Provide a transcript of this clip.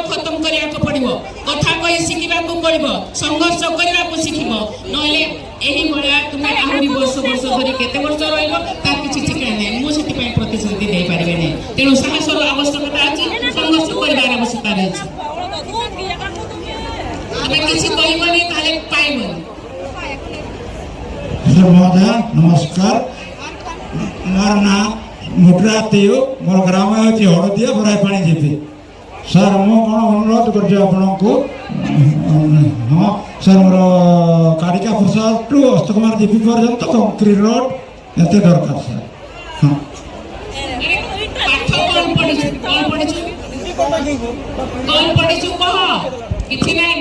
खत्म करिया को पड़िबो कथा कहि सिखिबा को पड़िबो संघर्ष करिबा को सिखिबो नले एही भलिया तुमे आहुरी वर्ष धरि केते वर्ष रहइबो तार किछि ठिकाना नै मो सेति पय प्रतिश्रुति दे पारिबे नै तेनु साहसर आवश्यकता अछि संघर्ष करिबार आवश्यकता अछि अबे किछि कहिबो नै ताले पाइबो महोदय नमस्कार मोर ना मुटरा तेयो मोर ग्राम होची हड़दिया बराई पानी जीपी सर मो कौन अनुरोध कर हाँ सर मोर कारिका प्रसाद टू अस्तकुमार जीपी पर्यंत कंक्रीट रोड एते दरकार सर हाँ कौन पढ़िछु कह किछि नै